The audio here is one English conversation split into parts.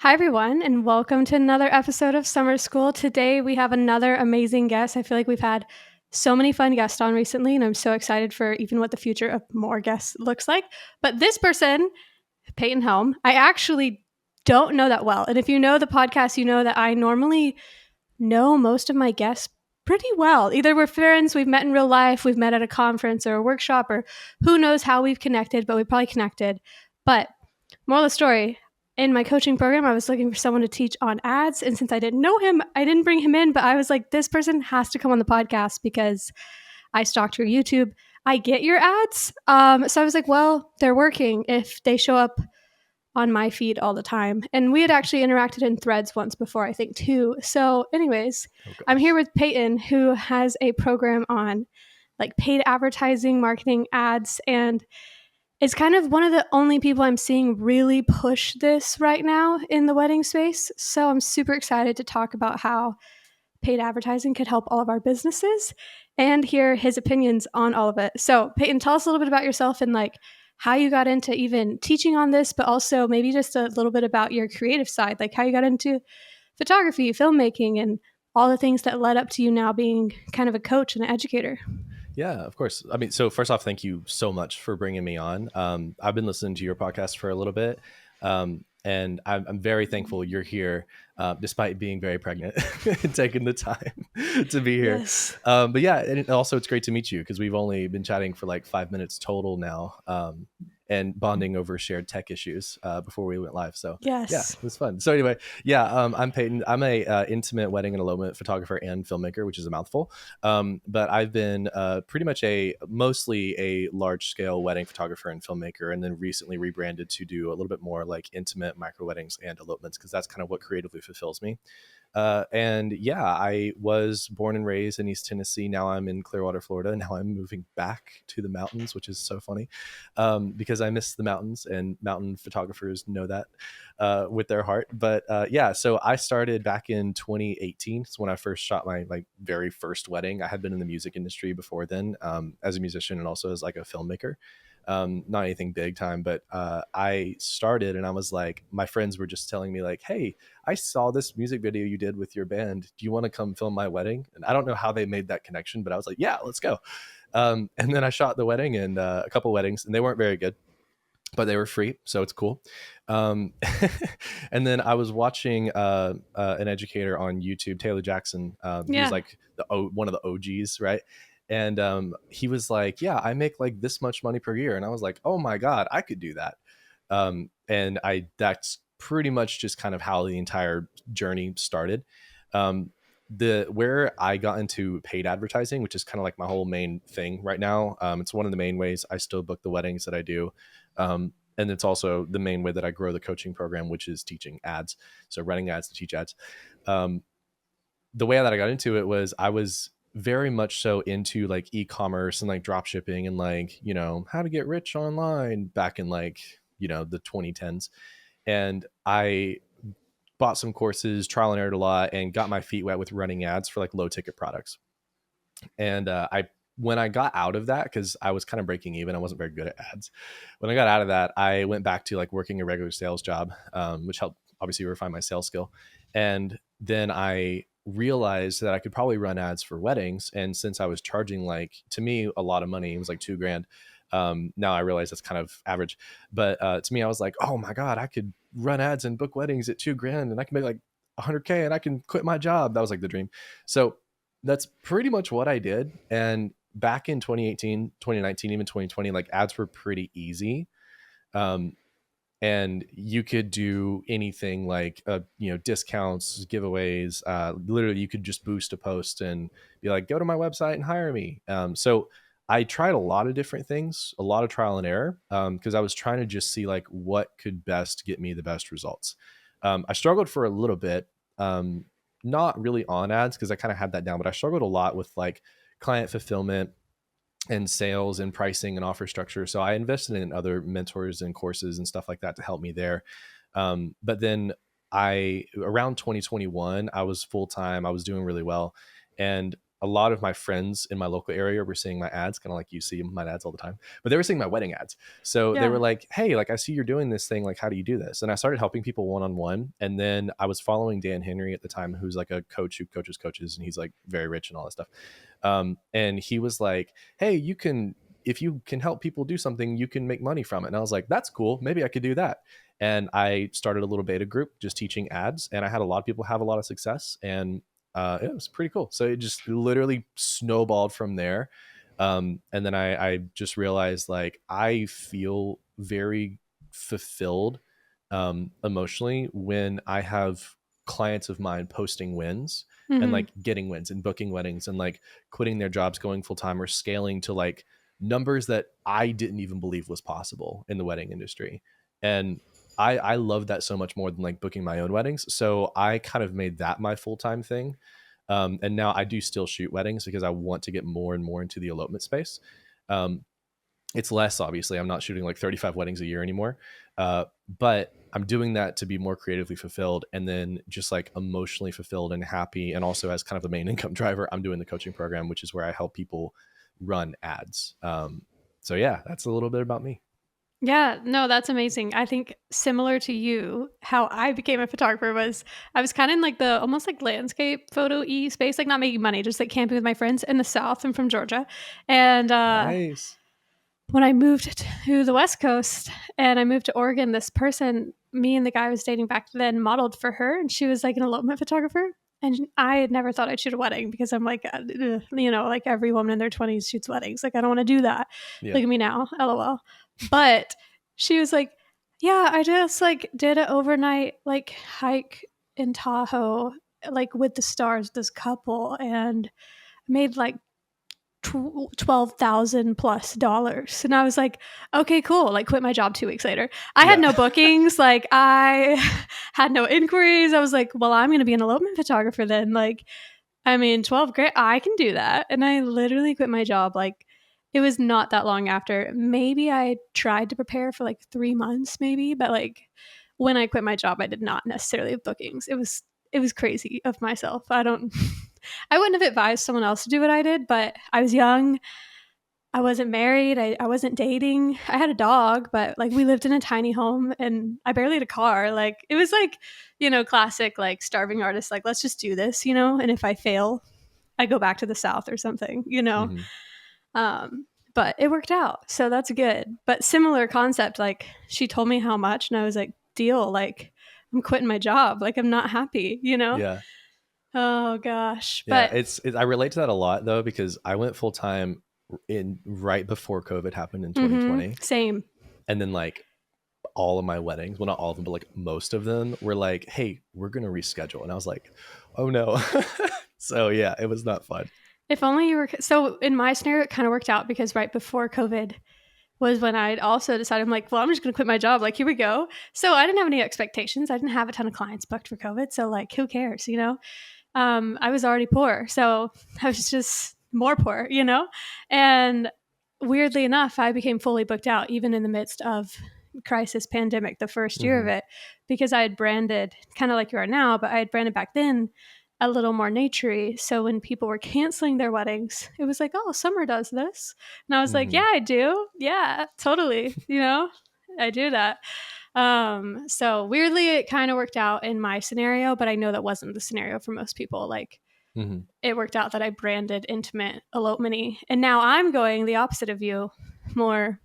Hi, everyone, and welcome to another episode of Summer School. Today, we have another amazing guest. I feel like we've had so many fun guests on recently, and I'm so excited for even what the future of more guests looks like. But this person, Peyton Helm, I actually don't know that well. And if you know the podcast, you know that I normally know most of my guests pretty well. Either we're friends, we've met in real life, we've met at a conference or a workshop, or who knows how we've connected, but we probably connected. But moral of the story, in my coaching program, I was looking for someone to teach on ads. And since I didn't know him, I didn't bring him in, but I was like, this person has to come on the podcast because I stalked your YouTube. I get your ads. So I was like, well, they're working if they show up on my feed all the time. And we had actually interacted in threads once before, I think, too. So, anyways, Oh I'm here gosh. with Peyton, who has a program on like paid advertising, marketing, ads, and it's kind of one of the only people I'm seeing really push this right now in the wedding space. So I'm super excited to talk about how paid advertising could help all of our businesses and hear his opinions on all of it. So, Peyton, tell us a little bit about yourself and like how you got into even teaching on this, but also maybe just a little bit about your creative side, like how you got into photography, filmmaking, and all the things that led up to you now being kind of a coach and an educator. Yeah, of course. I mean, so first off, thank you so much for bringing me on. I've been listening to your podcast for a little bit, and I'm very thankful you're here, despite being very pregnant and taking the time to be here. Yes. But yeah, and also it's great to meet you because we've only been chatting for like 5 minutes total now, and bonding over shared tech issues before we went live. So yeah, Yes. it was fun. So anyway, yeah, I'm Peyton. I'm a intimate wedding and elopement photographer and filmmaker, which is a mouthful. But I've been pretty much mostly a large scale wedding photographer and filmmaker, and then recently rebranded to do a little bit more like intimate micro weddings and elopements because that's kind of what creatively fulfills me. And yeah, I was born and raised in East Tennessee. Now I'm in Clearwater, Florida. Now I'm moving back to the mountains, which is so funny because I miss the mountains, and mountain photographers know that with their heart. But yeah, so I started back in 2018. It's when I first shot my like very first wedding. I had been in the music industry before then, as a musician and also as like a filmmaker. Not anything big time, but I started and I was like, my friends were just telling me like, hey, I saw this music video you did with your band. Do you want to come film my wedding? And I don't know how they made that connection, but I was like, yeah, let's go. And then I shot the wedding and a couple weddings, and they weren't very good, but they were free, so it's cool. Um, and then I was watching an educator on YouTube, Taylor Jackson. He was Yeah. like one of the OGs, right? And he was like, "Yeah, I make like this much money per year," and I was like, "Oh my god, I could do that." And I that's pretty much just kind of how the entire journey started. Um, the where I got into paid advertising, which is kind of like my whole main thing right now. It's one of the main ways I still book the weddings that I do. And it's also the main way that I grow the coaching program, which is teaching ads. So running ads to teach ads. Um, the way that I got into it was I was very much so into like e-commerce and like drop shipping and like, how to get rich online back in like, the 2010s. And I bought some courses, trial and errored a lot, and got my feet wet with running ads for like low ticket products. And when I got out of that, because I was kind of breaking even, I wasn't very good at ads. When I got out of that, I went back to like working a regular sales job, which helped obviously refine my sales skill. And then I realized that I could probably run ads for weddings. And since I was charging like, to me, a lot of money, it was like 2 grand. Now I realize that's kind of average, but to me, I was like, oh my God, I could run ads and book weddings at 2 grand and I can make like 100K and I can quit my job. That was like the dream. So that's pretty much what I did. And back in 2018, 2019, even 2020, like ads were pretty easy. Um, and you could do anything like, discounts, giveaways. Literally, you could just boost a post and be like, go to my website and hire me. So I tried a lot of different things, a lot of trial and error, because I was trying to just see like what could best get me the best results. I struggled for a little bit, not really on ads because I kind of had that down, but I struggled a lot with like client fulfillment and sales and pricing and offer structure. So I invested in other mentors and courses and stuff like that to help me there. But then around 2021, I was full time. I was doing really well, and a lot of my friends in my local area were seeing my ads, kind of like you see my ads all the time, but they were seeing my wedding ads. So they were Yeah. like, hey, like I see you're doing this thing. Like, how do you do this? And I started helping people one-on-one. And then I was following Dan Henry at the time, who's like a coach who coaches coaches, and he's like very rich and all that stuff. And he was like, hey, if you can help people do something, you can make money from it. And I was like, that's cool. Maybe I could do that. And I started a little beta group just teaching ads, and I had a lot of people have a lot of success, and it was pretty cool. So it just literally snowballed from there. And then I just realized like I feel very fulfilled emotionally when I have clients of mine posting wins and Mm-hmm. like getting wins and booking weddings and like quitting their jobs, going full time, or scaling to like numbers that I didn't even believe was possible in the wedding industry. And I love that so much more than like booking my own weddings. So I kind of made that my full-time thing. And now I do still shoot weddings because I want to get more and more into the elopement space. Um, it's less, obviously. I'm not shooting like 35 weddings a year anymore. But I'm doing that to be more creatively fulfilled and then just like emotionally fulfilled and happy. And also as kind of the main income driver, I'm doing the coaching program, which is where I help people run ads. So yeah, that's a little bit about me. Yeah, no, that's amazing. I think similar to you, how I became a photographer was I was kind of in like the almost like landscape photo e space, like not making money, just like camping with my friends in the South. I'm from Georgia. And Nice. when I moved to the West Coast and I moved to Oregon, this person, me and the guy I was dating back then, modeled for her, and she was like an elopement photographer. And I had never thought I'd shoot a wedding because I'm like, like every woman in their 20s shoots weddings. Like, I don't want to do that. Yeah. Look at me now, lol. But she was like, yeah, I just like did an overnight like hike in Tahoe, like with the stars, this couple, and made like 12,000 plus dollars. And I was like, okay, cool. Like quit my job 2 weeks later. I had Yeah. no bookings. Like I had no inquiries. I was like, well, I'm going to be an elopement photographer then. Like, I mean, 12 grand, I can do that. And I literally quit my job. Like it was not that long after. Maybe I tried to prepare for like 3 months maybe, but like when I quit my job, I did not necessarily have bookings. It was crazy of myself. I wouldn't have advised someone else to do what I did, but I was young. I wasn't married. I wasn't dating. I had a dog, but like we lived in a tiny home and I barely had a car. Like it was like, classic like starving artist, like let's just do this, and if I fail, I go back to the South or something. Mm-hmm. Um, but it worked out. So that's good. But similar concept, like she told me how much and I was like, deal, like I'm quitting my job. Like I'm not happy. Yeah. Oh gosh. Yeah. But I relate to that a lot though, because I went full time in right before COVID happened in mm-hmm, 2020. same. And then like all of my weddings, well, not all of them, but like most of them were like, hey, we're going to reschedule. And I was like, oh no. So yeah, it was not fun. If only you were. So in my scenario, it kind of worked out because right before COVID was when I'd also decided, I'm like, well, I'm just going to quit my job. Like, here we go. So I didn't have any expectations. I didn't have a ton of clients booked for COVID. So like, who cares? I was already poor. So I was just more poor. And weirdly enough, I became fully booked out even in the midst of crisis pandemic, the first year of Mm-hmm. it, because I had branded kind of like you are now, but I had branded back then a little more naturey. So when people were canceling their weddings, it was like, oh, Summer does this. And I was like, Mm-hmm. yeah, I do. Yeah, totally. I do that. So weirdly, it kind of worked out in my scenario, but I know that wasn't the scenario for most people. Like Mm-hmm. it worked out that I branded intimate elopement, and now I'm going the opposite of you, more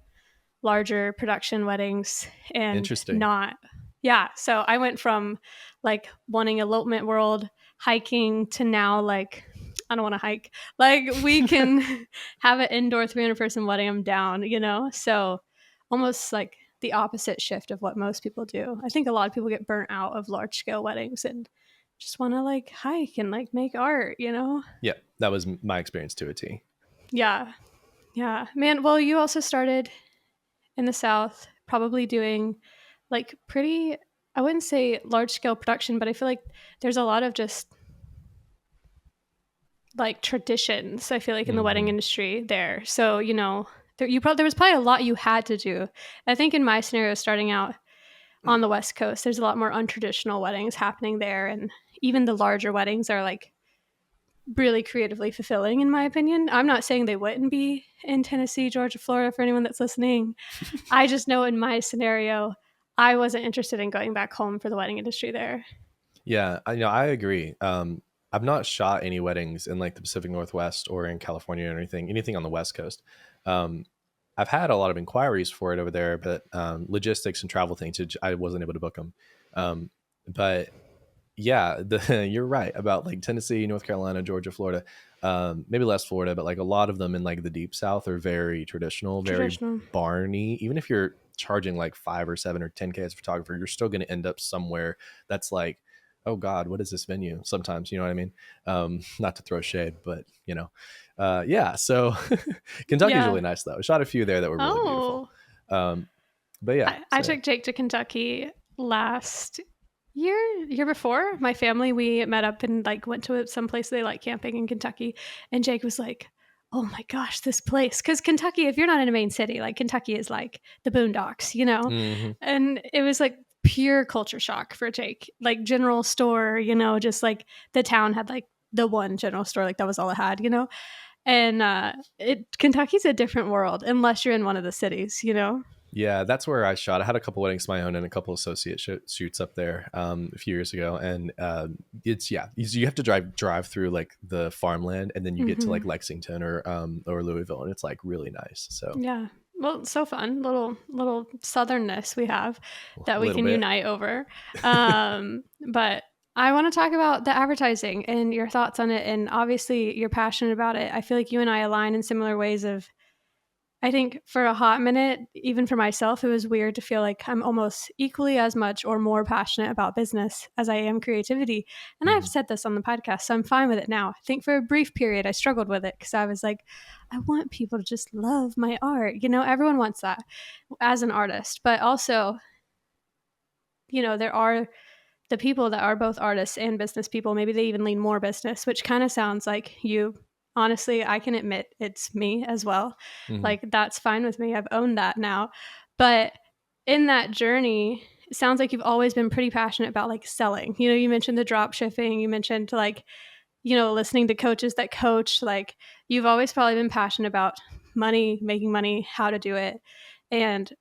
larger production weddings and Interesting. not. Yeah. So I went from like wanting elopement world hiking to now like I don't want to hike. Like we can have an indoor 300-person wedding. I'm down. So almost like the opposite shift of what most people do. I think a lot of people get burnt out of large scale weddings and just want to like hike and like make art. Yeah, that was my experience to a T. Yeah. Yeah. Man, well, you also started in the South, probably doing like pretty, I wouldn't say large scale production, but I feel like there's a lot of just like traditions, I feel like in the wedding Mm-hmm. industry there. So, there was probably a lot you had to do. I think in my scenario, starting out on the West Coast, there's a lot more untraditional weddings happening there. And even the larger weddings are like really creatively fulfilling, in my opinion. I'm not saying they wouldn't be in Tennessee, Georgia, Florida, for anyone that's listening. I just know in my scenario, I wasn't interested in going back home for the wedding industry there. Yeah, I agree. I've not shot any weddings in like the Pacific Northwest or in California or anything on the West Coast. Um, I've had a lot of inquiries for it over there, but logistics and travel things, I wasn't able to book them. But yeah, you're right about like Tennessee, North Carolina, Georgia, Florida. Maybe less Florida, but like a lot of them in like the deep South are very traditional, very Traditional. barny. Even if you're charging like 5 or 7 or 10K as a photographer, you're still going to end up somewhere that's like, oh God, what is this venue? Sometimes, you know what I mean? Not to throw shade, but yeah. So Kentucky's Yeah. really nice though. I shot a few there that were really beautiful. Oh, Um, but yeah, I so yeah. took Jake to Kentucky last year before. My family, we met up and like went to some place they like camping in Kentucky, and Jake was like, oh my gosh, this place. Because Kentucky, if you're not in a main city, like Kentucky is like the boondocks, you know? Hmm. And it was like pure culture shock for Jake. Like general store, you know, just like the town had like the one general store, like that was all it had, you know? And Kentucky's a different world unless you're in one of the cities, you know? Yeah, that's where I shot. I had a couple weddings of my own and a couple associate shoots up there a few years ago, and it's yeah, you have to drive through like the farmland, and then you get to Mm-hmm. like Lexington or Louisville, and it's like really nice. So Yeah. Well, so fun. Little southernness we have a that we little can bit. unite over. But I want to talk about the advertising and your thoughts on it. And obviously, you're passionate about it. I feel like you and I align in similar ways of I think for a hot minute, even for myself, it was weird to feel like I'm almost equally as much or more passionate about business as I am creativity. And I've Mhm. said this on the podcast, so I'm fine with it now. I think for a brief period, I struggled with it because I was like, I want people to just love my art. You know, everyone wants that as an artist, but also, you know, there are the people that are both artists and business people. Maybe they even lean more business, which kind of sounds like you. Honestly, I can admit it's me as well. Mhm. Like, that's fine with me. I've owned that now. But in that journey, it sounds like you've always been pretty passionate about like selling. You know, you mentioned the drop shipping, you mentioned like, you know, listening to coaches that coach. Like, you've always probably been passionate about money, making money, how to do it. And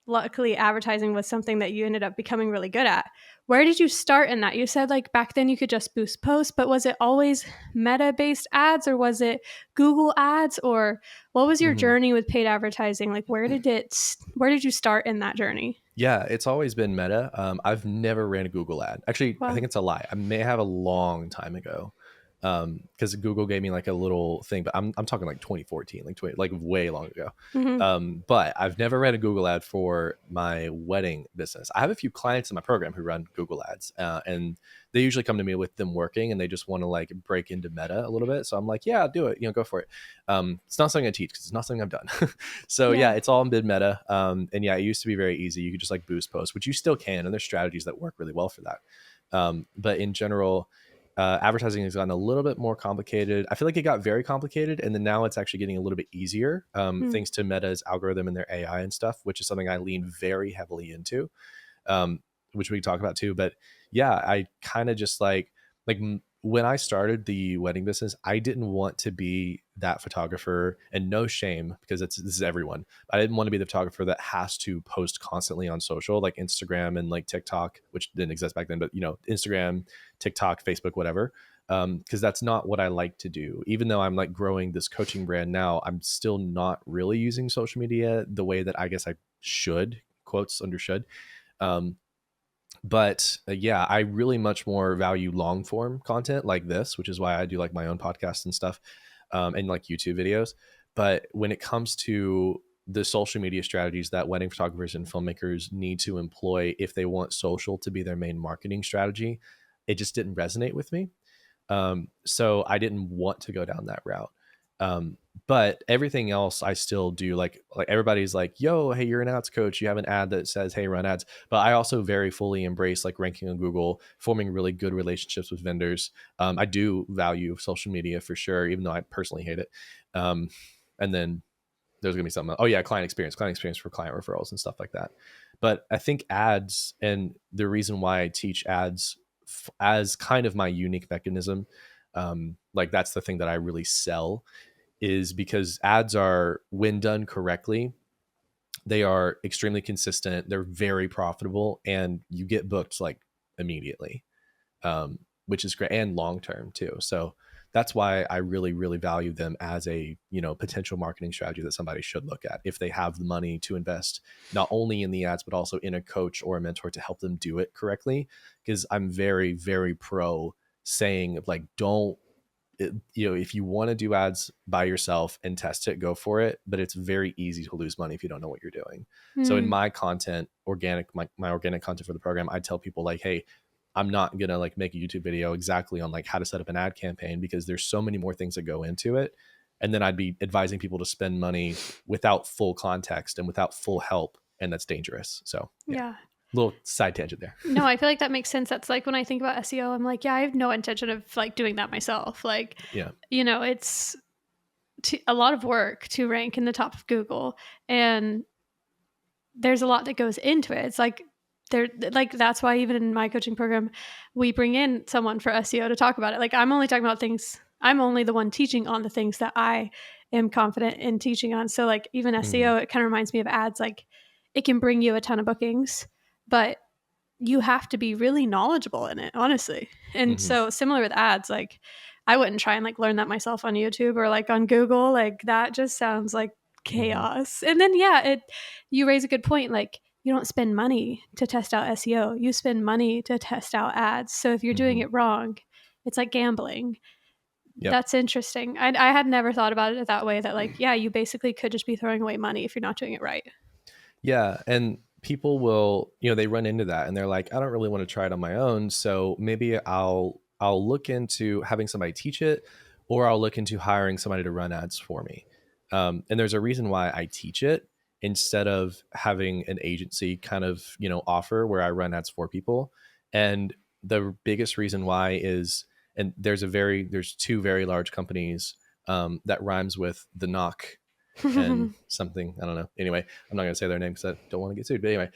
luckily advertising was something that you ended up becoming really good at. Where did you start in that? You said like back then you could just boost posts, but was it always meta based ads or was it Google ads or what was your Mhm. journey with paid advertising? Like where did you start in that journey? Yeah, it's always been Meta. I've never ran a Google ad. Actually, I Wow. think it's a lie. I may have a long time ago, because Google gave me like a little thing, but I'm talking like 2014, like 20, like way long ago. Mhm. But I've never ran a Google ad for my wedding business. I have a few clients in my program who run Google ads, and they usually come to me with them working, and they just want to like break into Meta a little bit. So I'm like, yeah, do it. Go for it. It's not something I teach because it's not something I've done. So yeah, Yeah. it's all mid meta. And yeah, it used to be very easy. You could just like boost posts, which you still can, and there's strategies that work really well for that. But in general, advertising has gotten a little bit more complicated. I feel like it got very complicated, and then now it's actually getting a little bit easier, Mm. thanks to Meta's algorithm and their AI and stuff, which is something I lean very heavily into, um, which we can talk about too. But yeah, I kind of just when I started the wedding business, I didn't want to be that photographer, and no shame because this is everyone. I didn't want to be the photographer that has to post constantly on social, like Instagram and like TikTok, which didn't exist back then, but Instagram, TikTok, Facebook, whatever. Because that's not what I like to do. Even though I'm like growing this coaching brand now, I'm still not really using social media the way that I guess I should, quotes under should. Um, but yeah, I really much more value long form content like this, which is why I do like my own podcast and stuff, and like YouTube videos. But when it comes to the social media strategies that wedding photographers and filmmakers need to employ if they want social to be their main marketing strategy, it just didn't resonate with me. So I didn't want to go down that route. Um, but everything else I still do. Like everybody's like, yo, hey, you're an ads coach, you have an ad that says, hey, run ads. But I also very fully embrace like ranking on Google, forming really good relationships with vendors. I do value social media for sure, even though I personally hate it. And then there's gonna be something, oh yeah, client experience for client referrals and stuff like that. But I think ads, and the reason why I teach ads as kind of my unique mechanism, Like that's the thing that I really sell, is because ads are, when done correctly, they are extremely consistent. They're very profitable, and you get booked like immediately, which is great, and long term too. So that's why I really, really value them as a, potential marketing strategy that somebody should look at if they have the money to invest not only in the ads, but also in a coach or a mentor to help them do it correctly. Because I'm very, very pro saying like, don't, if you want to do ads by yourself and test it, go for it. But it's very easy to lose money if you don't know what you're doing. So in my content, my organic content for the program, I tell people like, hey, I'm not going to like make a YouTube video exactly on like how to set up an ad campaign, because there's so many more things that go into it. And then I'd be advising people to spend money without full context and without full help. And that's dangerous. So Yeah. Little side tangent there. No, I feel like that makes sense. That's like when I think about SEO, I'm like, yeah, I have no intention of like doing that myself. Like, Yeah. It's a lot of work to rank in the top of Google, and there's a lot that goes into it. It's like that's why even in my coaching program, we bring in someone for SEO to talk about it. Like I'm only talking about things, I'm only the one teaching on the things that I am confident in teaching on. So like even SEO, it kind of reminds me of ads. Like it can bring you a ton of bookings, but you have to be really knowledgeable in it, honestly. And so similar with ads, like I wouldn't try and like learn that myself on YouTube or like on Google. Like that just sounds like chaos. And then you raise a good point. Like you don't spend money to test out SEO. You spend money to test out ads. So if you're doing it wrong, it's like gambling. Yep. That's interesting. I had never thought about it that way, that like, yeah, you basically could just be throwing away money if you're not doing it right. Yeah. And people will, they run into that and they're like, I don't really want to try it on my own. So maybe I'll look into having somebody teach it, or I'll look into hiring somebody to run ads for me. And there's a reason why I teach it instead of having an agency kind of, offer where I run ads for people. And the biggest reason why is, and there's two very large companies that rhymes with the knock and something, I don't know. Anyway, I'm not going to say their name because I don't want to get sued. But anyway,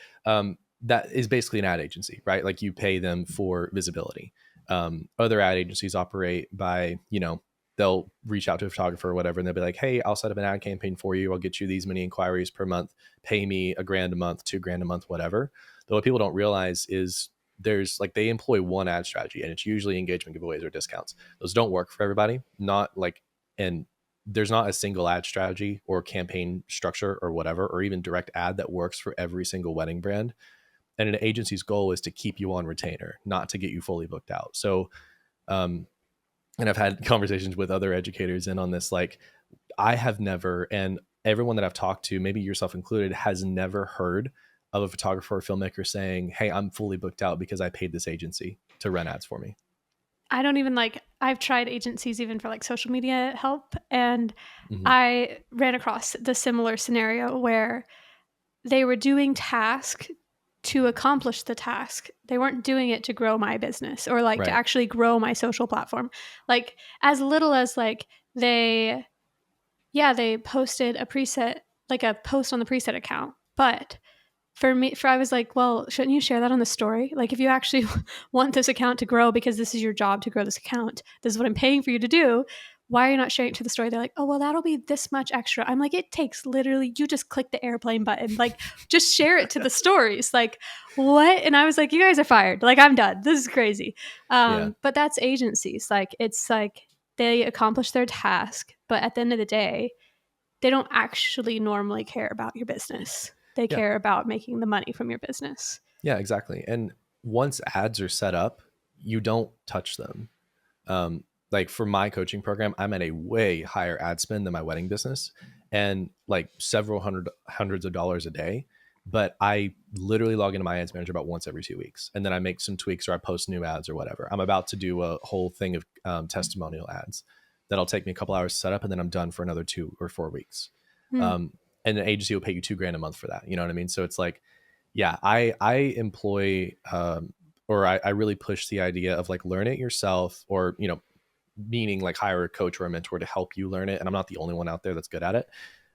that is basically an ad agency, right? Like you pay them for visibility. Other ad agencies operate by, they'll reach out to a photographer or whatever, and they'll be like, hey, I'll set up an ad campaign for you. I'll get you these many inquiries per month. Pay me $1,000 a month, $2,000 a month, whatever. But what people don't realize is there's like, they employ one ad strategy, and it's usually engagement giveaways or discounts. Those don't work for everybody. And there's not a single ad strategy or campaign structure or whatever, or even direct ad that works for every single wedding brand. And an agency's goal is to keep you on retainer, not to get you fully booked out. So, and I've had conversations with other educators in on this. Like I have never, and everyone that I've talked to, maybe yourself included, has never heard of a photographer or filmmaker saying, hey, I'm fully booked out because I paid this agency to run ads for me. I don't even I've tried agencies even for like social media help. And I ran across the similar scenario where they were doing task to accomplish the task. They weren't doing it to grow my business or like to actually grow my social platform. Like as little as like they posted a preset, like a post on the preset account. But I was like, well, shouldn't you share that on the story? Like if you actually want this account to grow because this is your job to grow this account, this is what I'm paying for you to do, why are you not sharing it to the story? They're like, oh, well, that'll be this much extra. I'm like, it takes literally, you just click the airplane button, like just share it to the stories. Like what? And I was like, you guys are fired. Like I'm done. This is crazy. But that's agencies. Like it's like they accomplish their task, but at the end of the day, they don't actually normally care about your business. They care about making the money from your business. Yeah, exactly. And once ads are set up, you don't touch them. Like for my coaching program, I'm at a way higher ad spend than my wedding business, and like several hundreds of dollars a day. But I literally log into my ads manager about once every 2 weeks. And then I make some tweaks or I post new ads or whatever. I'm about to do a whole thing of testimonial ads that'll take me a couple hours to set up, and then I'm done for another 2 or 4 weeks. And an agency will pay you $2,000 a month for that. You know what I mean? So it's like, yeah, I employ, or I really push the idea of like learn it yourself, or, meaning like hire a coach or a mentor to help you learn it. And I'm not the only one out there that's good at it.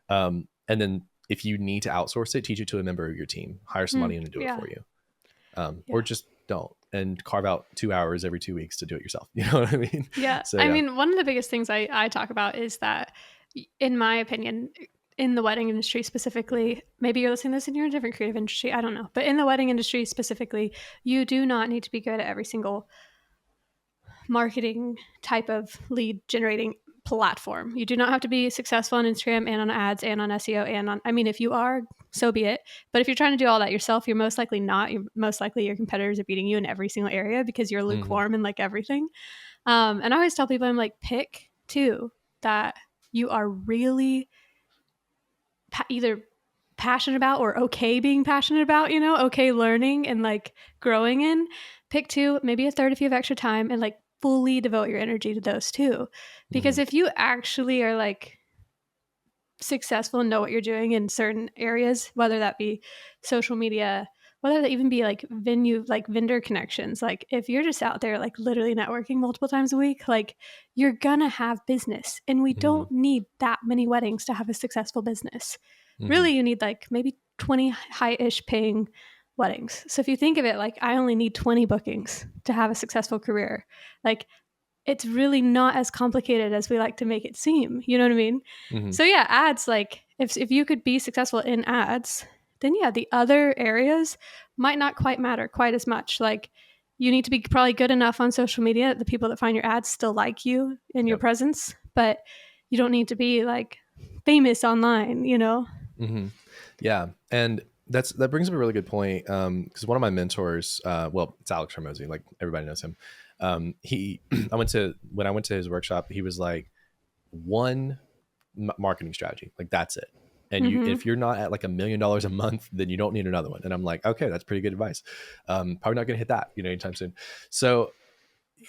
And then if you need to outsource it, teach it to a member of your team, hire somebody in to do it for you. Or just don't. and carve out 2 hours every 2 weeks to do it yourself. You know what I mean? Yeah. So I yeah. mean, one of the biggest things I talk about is that, in my opinion, in the wedding industry specifically, maybe you're listening to this and you're in a different creative industry, I don't know. But in the wedding industry specifically, you do not need to be good at every single marketing type of lead generating platform. You do not have to be successful on Instagram and on ads and on SEO and on, I mean, if you are, so be it. But if you're trying to do all that yourself, you're most likely not. You're most likely your competitors are beating you in every single area because you're lukewarm in like everything. And I always tell people, I'm like, pick two that you are really either passionate about or okay being passionate about, you know, okay learning and like growing in. Pick two, maybe a third if you have extra time, and like fully devote your energy to those two. Because if you actually are like successful and know what you're doing in certain areas, whether that be social media, whether that even be like vendor connections, like if you're just out there like literally networking multiple times a week, like you're gonna have business. And we don't need that many weddings to have a successful business. Really, you need like maybe 20 high-ish paying weddings. So if you think of it, like I only need 20 bookings to have a successful career. Like it's really not as complicated as we like to make it seem. You know what I mean? So yeah, ads, like if you could be successful in ads, then yeah, the other areas might not quite matter quite as much. Like you need to be probably good enough on social media that the people that find your ads still like you and your presence, but you don't need to be like famous online, you know? Yeah. And that brings up a really good point. Cause one of my mentors, well, it's Alex Hermosi, like everybody knows him. When I went to his workshop, he was like, one marketing strategy, like that's it. And if you're not at like $1 million a month, then you don't need another one. And I'm like, okay, that's pretty good advice. Probably not going to hit that, anytime soon. So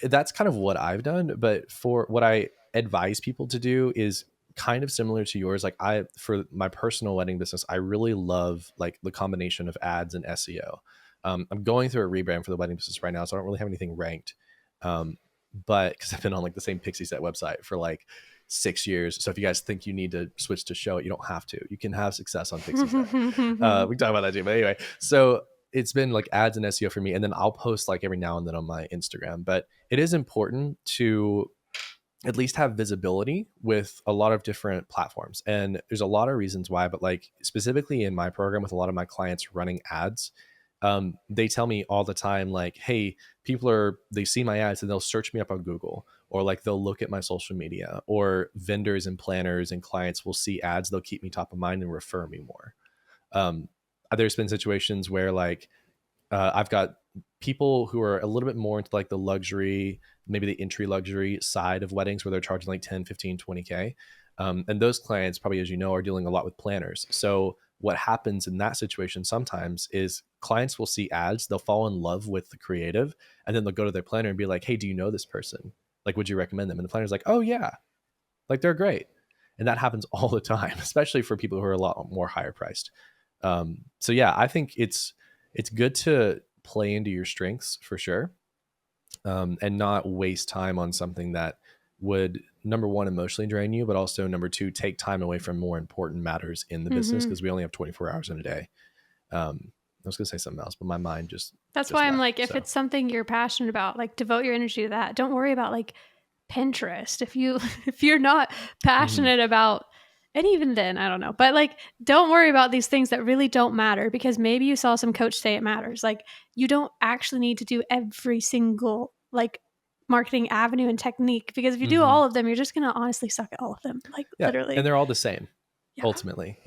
that's kind of what I've done. But for what I advise people to do is kind of similar to yours. Like for my personal wedding business, I really love like the combination of ads and SEO. I'm going through a rebrand for the wedding business right now, so I don't really have anything ranked. But because I've been on like the same Pixie Set website for like 6 years. So if you guys think you need to switch to Show It, you don't have to. You can have success on Pixie Set. We can talk about that too. But anyway, so it's been like ads and SEO for me. And then I'll post like every now and then on my Instagram. But it is important to at least have visibility with a lot of different platforms. And there's a lot of reasons why, but like specifically in my program with a lot of my clients running ads, they tell me all the time, like, hey, they see my ads and they'll search me up on Google, or like they'll look at my social media, or vendors and planners and clients will see ads. They'll keep me top of mind and refer me more. There's been situations where like, I've got people who are a little bit more into like the luxury, maybe the entry luxury side of weddings where they're charging like 10, 15, 20K. And those clients probably, as you know, are dealing a lot with planners. So what happens in that situation sometimes is clients will see ads, they'll fall in love with the creative, and then they'll go to their planner and be like, hey, do you know this person? Like, would you recommend them? And the planner's like, oh yeah, like they're great. And that happens all the time, especially for people who are a lot more higher priced. So yeah, I think it's good to play into your strengths for sure, and not waste time on something that would, number one, emotionally drain you, but also number two, take time away from more important matters in the business, because we only have 24 hours in a day. I was going to say something else, but my mind That's why I'm left, like, if so. it's something you're passionate about, like devote your energy to that. Don't worry about like Pinterest if you're not passionate about. And even then, I don't know. But like, don't worry about these things that really don't matter, because maybe you saw some coach say it matters. Like, you don't actually need to do every single like marketing avenue and technique, because if you do all of them, you're just going to honestly suck at all of them. Like, literally. And they're all the same, Yeah. ultimately,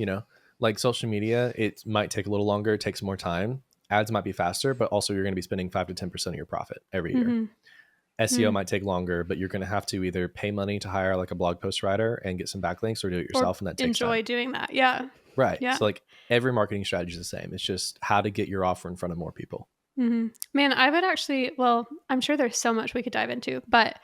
like social media, it might take a little longer, it takes more time. Ads might be faster, but also you're going to be spending 5 to 10% of your profit every year. SEO might take longer, but you're going to have to either pay money to hire like a blog post writer and get some backlinks, or do it yourself, and that takes enjoy time. doing that. Yeah. Right. Yeah. So like every marketing strategy is the same. It's just how to get your offer in front of more people. Man, I would actually, well, I'm sure there's so much we could dive into, but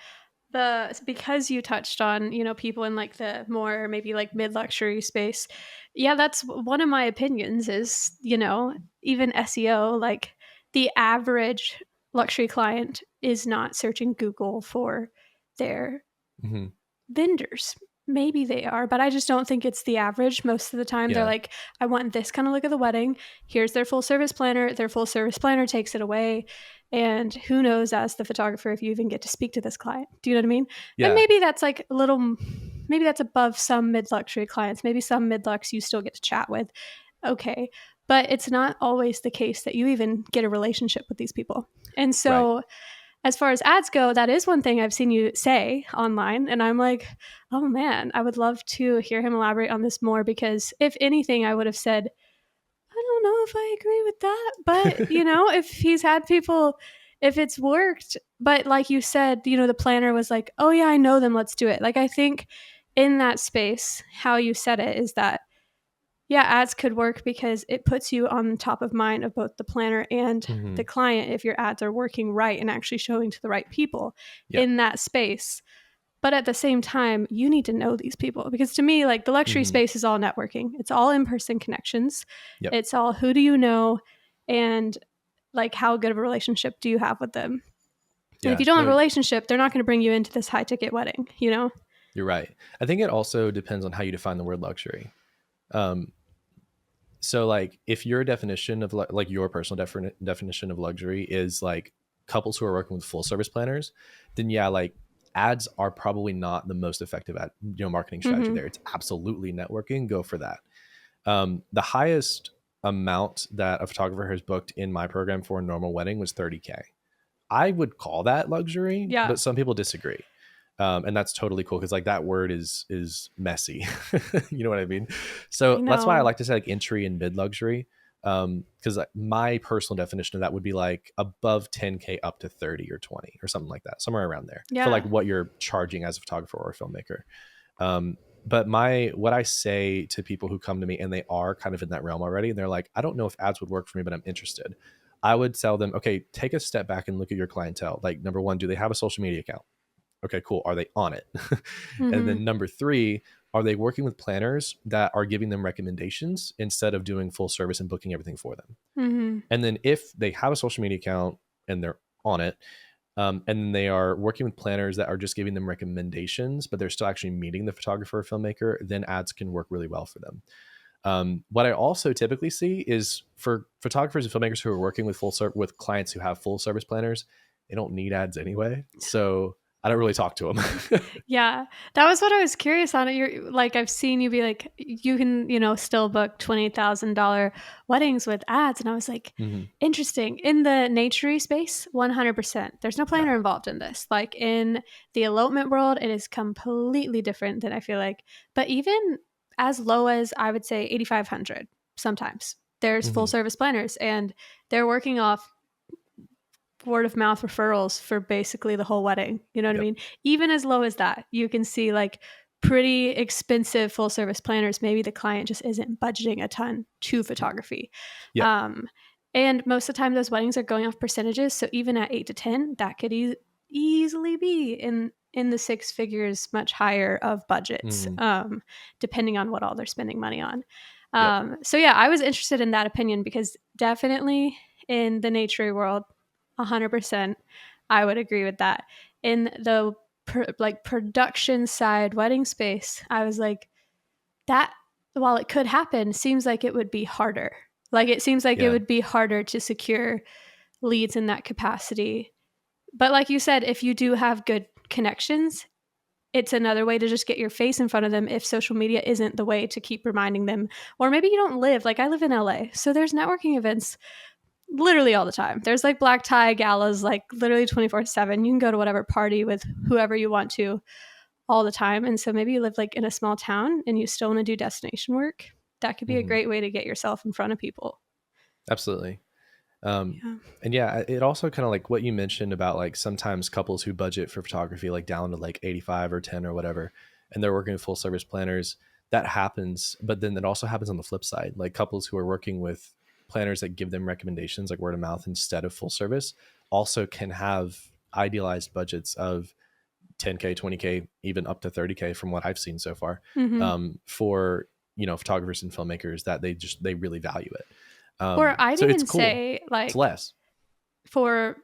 because you touched on, people in like the more maybe like mid-luxury space. Yeah, that's one of my opinions is, even SEO, like the average luxury client is not searching Google for their vendors. Maybe they are, but I just don't think it's the average. Most of the time, they're Yeah. like, I want this kind of look at the wedding. Here's their full service planner. Their full service planner takes it away. And who knows, as the photographer, if you even get to speak to this client. Do you know what I mean? And Yeah. maybe that's like a little, maybe that's above some mid luxury clients. Maybe some mid lux you still get to chat with. Okay. But it's not always the case that you even get a relationship with these people. And Right. so, as far as ads go, that is one thing I've seen you say online. And I'm like, oh man, I would love to hear him elaborate on this more because if anything, I would have said, I don't know if I agree with that. But, if he's had people, if it's worked, but like you said, the planner was like, oh yeah, I know them. Let's do it. Like, I think in that space, how you said it is that yeah, ads could work because it puts you on top of mind of both the planner and Hmm. the client if your ads are working right and actually showing to the right people Yeah. in that space. But at the same time, you need to know these people because to me, like the luxury Hmm. space is all networking. It's all in-person connections. Yep. It's all who do you know and like how good of a relationship do you have with them? And if Yeah. you don't have a No, relationship, they're not going to bring you into this high ticket wedding, you know? you're right. I think it also depends on how you define the word luxury. Um, so like if your definition of like your personal definition of luxury is like couples who are working with full service planners, then yeah, like ads are probably not the most effective at marketing strategy Mm-hmm. there. It's absolutely networking. Go for that. The highest amount that a photographer has booked in my program for a normal wedding was 30K. I would call that luxury, Yeah, but some people disagree. And that's totally cool because like that word is messy. You know what I mean? I So that's why I know. like to say like entry and mid luxury. Because like my personal definition of that would be like above 10K up to 30 or 20 or something like that, somewhere around there for like Yeah. what you're charging as a photographer or a filmmaker. But what I say to people who come to me and they are kind of in that realm already, and they're like, I don't know if ads would work for me, but I'm interested. I would tell them, okay, take a step back and look at your clientele. Like number one, do they have a social media account? Okay, cool. Are they on it? And Mm-hmm. then number three, are they working with planners that are giving them recommendations instead of doing full service and booking everything for them? Mm-hmm. And then if they have a social media account and they're on it, and they are working with planners that are just giving them recommendations, but they're still actually meeting the photographer or filmmaker, then ads can work really well for them. What I also typically see is for photographers and filmmakers who are working with with clients who have full service planners, they don't need ads anyway. So I don't really talk to them. Yeah, that was what I was curious on. You're like, I've seen you be like, you can, still book $20,000 weddings with ads, and I was like, Hmm. interesting. In the naturey space, 100%. There's no Yeah. planner involved in this. Like in the elopement world, it is completely different than I feel like. But even as low as I would say 8,500, sometimes there's full Hmm. service planners, and they're working off word of mouth referrals for basically the whole wedding. You know what I Yep. mean? Even as low as that, you can see like pretty expensive full service planners. Maybe the client just isn't budgeting a ton to photography. Yep. Um, and most of the time, those weddings are going off percentages. So even at 8 to 10, that could easily be in the six figures, much higher of budgets, Hmm. depending on what all they're spending money on. Yep. So yeah, I was interested in that opinion because definitely in the nature world, 100%, I would agree with that. In the production side wedding space, I was like, that while it could happen, seems like it would be harder. Like it seems like it Yeah. would be harder to secure leads in that capacity. But like you said, if you do have good connections, it's another way to just get your face in front of them if social media isn't the way to keep reminding them. Or maybe you don't live, like I live in LA, so there's networking events literally all the time. There's like black tie galas, like literally 24/7. You can go to whatever party with whoever you want to all the time. And so maybe you live like in a small town and you still want to do destination work. That could be a Hmm. great way to get yourself in front of people. Absolutely. Um, Yeah. and yeah, it also kind of like what you mentioned about like sometimes couples who budget for photography like down to like 85 or 10 or whatever, and they're working with full service planners. That happens, but then it also happens on the flip side. Like couples who are working with planners that give them recommendations like word of mouth instead of full service also can have idealized budgets of 10K, 20K, even up to 30K from what I've seen so far, Mm-hmm. for photographers and filmmakers that they really value it. Or I'd So it's even cool. say, It's like, less. for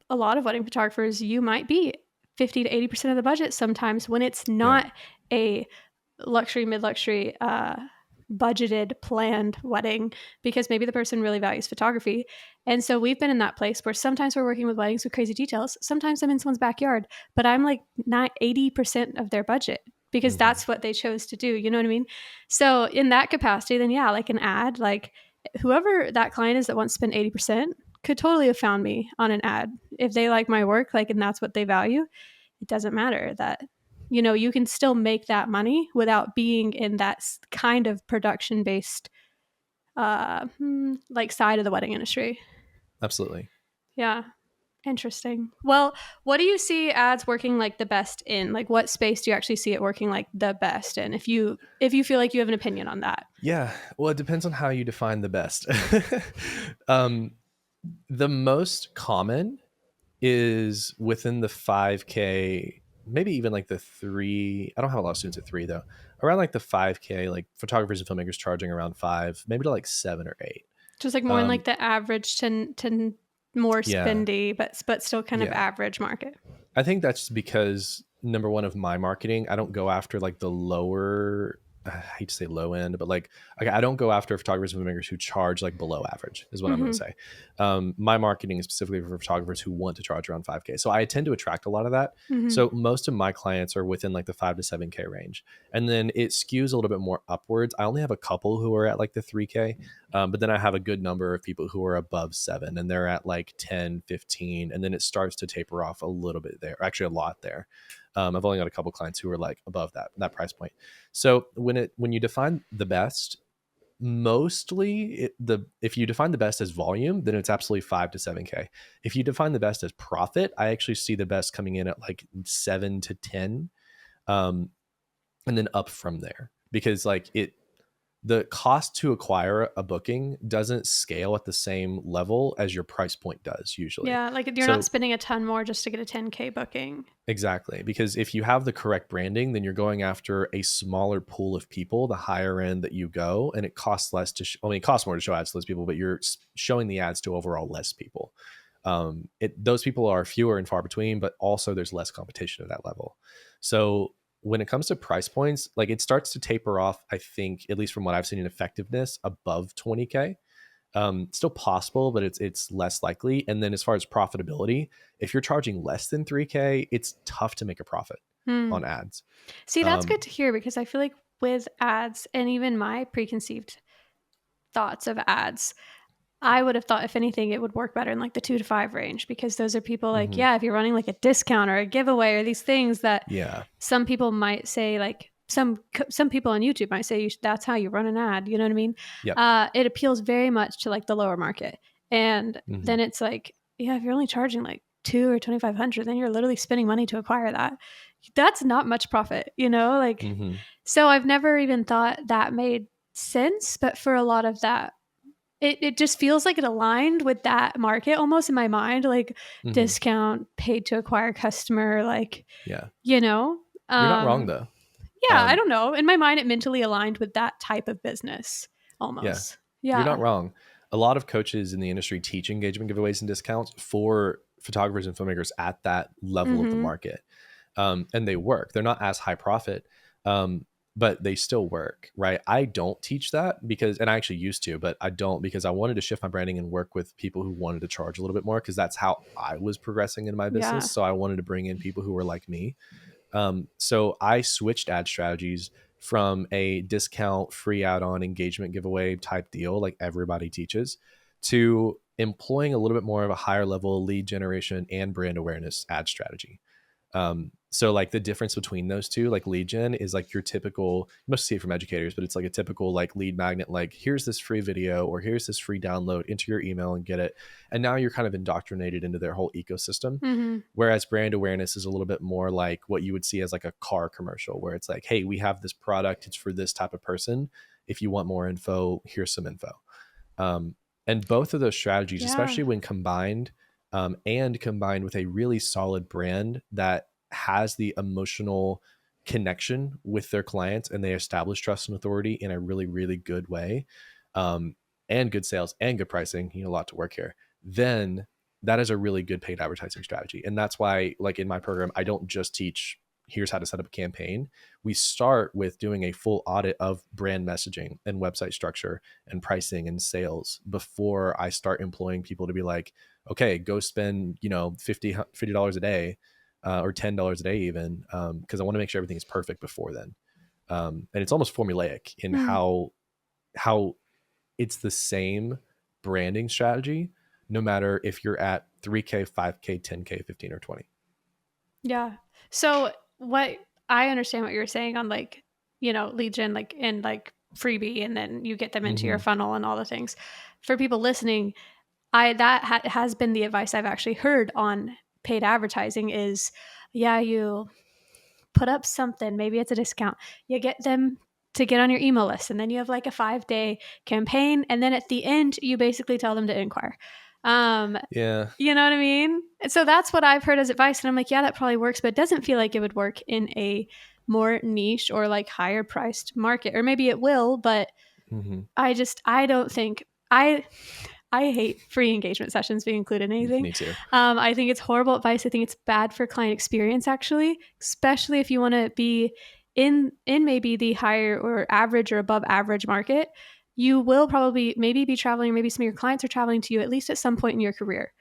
a lot of wedding photographers, you might be 50 to 80% of the budget sometimes when it's Yeah. not a luxury, mid-luxury, budgeted, planned wedding because maybe the person really values photography. And so we've been in that place where sometimes we're working with weddings with crazy details. Sometimes I'm in someone's backyard, but I'm like not 80% of their budget because Mm-hmm. that's what they chose to do. You know what I mean? So in that capacity, then yeah, like an ad, like whoever that client is that wants to spend 80% could totally have found me on an ad. If they like my work, like, and that's what they value, it doesn't matter that, you know, you can still make that money without being in that kind of production based like side of the wedding industry. Absolutely. Yeah. Interesting. Well, what do you see ads working like the best in? Like what space do you actually see it working like the best in? If you feel like you have an opinion on that. Yeah. Well, it depends on how you define the best. um, the most common is within the 5K, maybe even like the three. I don't have a lot of students at three though. Around like the 5K, like photographers and filmmakers charging around five, maybe to like 7 or 8. Just like more in like Um, the average to more yeah, spendy, but still kind of yeah. average market. I think that's because number one of my marketing, I don't go after like the lower. I hate to say low end, but like I don't go after photographers and filmmakers who charge like below average, is what I'm going to Mm-hmm. say. My marketing is specifically for photographers who want to charge around 5K. So I tend to attract a lot of that. Mm-hmm. So most of my clients are within like the 5 to 7K range, and then it skews a little bit more upwards. I only have a couple who are at like the 3K, but then I have a good number of people who are above 7 and they're at like 10, 15, and then it starts to taper off a little bit there, actually a lot there. I've only got a couple clients who are like above that price point. So when you define the best, mostly if you define the best as volume, then it's absolutely 5 to 7K. If you define the best as profit, I actually see the best coming in at like 7 to 10, um, and then up from there, because like the cost to acquire a booking doesn't scale at the same level as your price point does usually. Yeah, like you're not So spending a ton more just to get a 10K booking. exactly, because if you have the correct branding, then you're going after a smaller pool of people, the higher end that you go, and it costs less to I mean, it costs more to show ads to those people, but you're showing the ads to overall less people. Those people are fewer and far between, but also there's less competition at that level. So when it comes to price points, like it starts to taper off, I think, at least from what I've seen in effectiveness, above 20K. Still possible, but it's less likely. And then as far as profitability, if you're charging less than 3K, it's tough to make a profit Hmm. on ads. See, that's Um, good to hear because I feel like with ads and even my preconceived thoughts of ads, I would have thought if anything it would work better in like the 2 to 5 range because those are people like, mhm. yeah, if you're running like a discount or a giveaway or these things that Yeah. some people might say like some people on YouTube might say that's how you run an ad, you know what I mean? Yep. It appeals very much to like the lower market. And Hmm. then it's like, yeah, if you're only charging like 2 or 2,500, then you're literally spending money to acquire that. That's not much profit, you know? Like, Hmm. so I've never even thought that made sense, but for a lot of that, it just feels like it aligned with that market almost in my mind, like Hmm. discount, paid to acquire customer, like, Yeah. you know? You're not wrong Um, though. yeah, I Um, don't know. In my mind, it mentally aligned with that type of business yeah, almost. you're not Yeah. wrong. A lot of coaches in the industry teach engagement giveaways and discounts for photographers and filmmakers at that level of the Mhm. market. And they work. They're not as high profit, um, but they still work, right? I don't teach that because, and I actually used to, but I don't because I wanted to shift my branding and work with people who wanted to charge a little bit more because that's how I was progressing in my Yeah. business. So I wanted to bring in people who were like me. So I switched ad strategies from a discount, free add-on engagement giveaway type deal, like everybody teaches, to employing a little bit more of a higher level lead generation and brand awareness ad strategy. So like the difference between those two, like lead gen is like your typical, you must see it from educators, but it's like a typical like lead magnet, like here's this free video or here's this free download into your email and get it. And now you're kind of indoctrinated into their whole ecosystem. Mhm. Whereas brand awareness is a little bit more like what you would see as like a car commercial where it's like, hey, we have this product, it's for this type of person. If you want more info, here's some info. Um, and both of those strategies, Yeah. especially when combined, and combined with a really solid brand that has the emotional connection with their clients and they establish trust and authority in a really, really good way, um, and good sales and good pricing, a lot to work here, then that is a really good paid advertising strategy. And that's why, like in my program, I don't just teach here's how to set up a campaign. We start with doing a full audit of brand messaging and website structure and pricing and sales before I start employing people to be like, okay, go spend, $50 a day, or $10 a day even, because I want to make sure everything is perfect before then. And it's almost formulaic in how it's the same branding strategy, no matter if you're at 3K, 5K, 10K, 15 or 20. Yeah. So what I understand what you're saying on like, lead gen, like and like freebie, and then you get them into your funnel and all the things. For people listening, that has been the advice I've actually heard on paid advertising is, yeah, you put up something, maybe it's a discount, you get them to get on your email list, and then you have like a 5-day campaign, and then at the end you basically tell them to inquire. Yeah. You know what I mean? And so that's what I've heard as advice, and I'm like, yeah, that probably works, but it doesn't feel like it would work in a more niche or like higher priced market. Or maybe it will, but I don't think I hate free engagement sessions being included in anything. Me too. I think it's horrible advice. I think it's bad for client experience, actually, especially if you want to be in maybe the higher or average or above average market. You will probably maybe be traveling, or maybe some of your clients are traveling to you at least at some point in your career.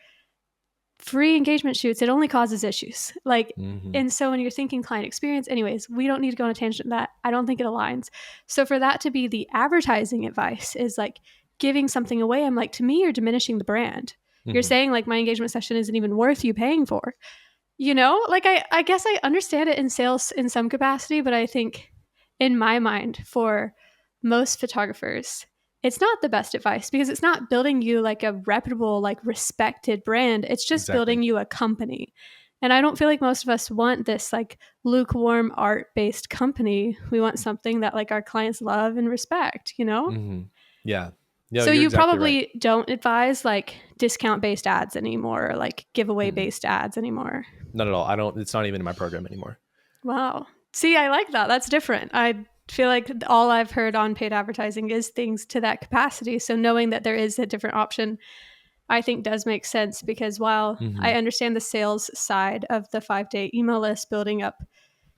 Free engagement shoots, it only causes issues. And so when you're thinking client experience, anyways, we don't need to go on a tangent that I don't think it aligns. So for that to be the advertising advice is like giving something away. I'm like, to me, you're diminishing the brand. You're saying like my engagement session isn't even worth you paying for, like I guess I understand it in sales in some capacity, but I think in my mind for most photographers, it's not the best advice because it's not building you like a reputable, like respected brand. It's just building you a company. And I don't feel like most of us want this like lukewarm art based company. We want something that like our clients love and respect, Yeah. No, So you're you exactly probably right. don't advise like discount based ads anymore, or like giveaway based ads anymore. Not at all. It's not even in my program anymore. Wow. See, I like that. That's different. I feel like all I've heard on paid advertising is things to that capacity. So knowing that there is a different option, I think does make sense because while I understand the sales side of the 5-day email list, building up,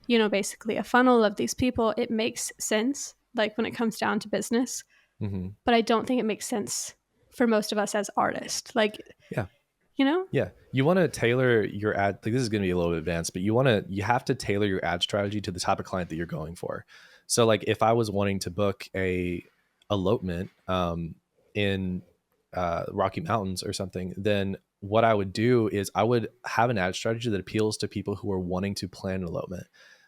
basically a funnel of these people, it makes sense like when it comes down to business. But I don't think it makes sense for most of us as artists. Like, Yeah. you know? Yeah. You want to tailor your ad. Like this is going to be a little bit advanced, but you have to tailor your ad strategy to the type of client that you're going for. So like if I was wanting to book a elopement, in, Rocky Mountains or something, then what I would do is I would have an ad strategy that appeals to people who are wanting to plan an elopement.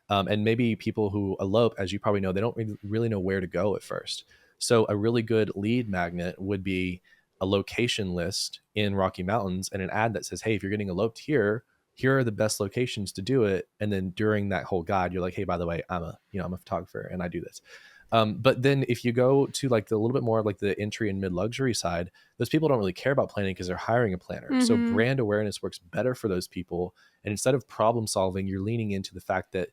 And maybe people who elope, as you probably know, they don't really know where to go at first. So a really good lead magnet would be a location list in Rocky Mountains and an ad that says, hey, if you're getting eloped here, here are the best locations to do it. And then during that whole guide, you're like, hey, by the way, I'm a photographer and I do this. But then if you go to like the little bit more like the entry and mid luxury side, those people don't really care about planning because they're hiring a planner. So brand awareness works better for those people. And instead of problem solving, you're leaning into the fact that,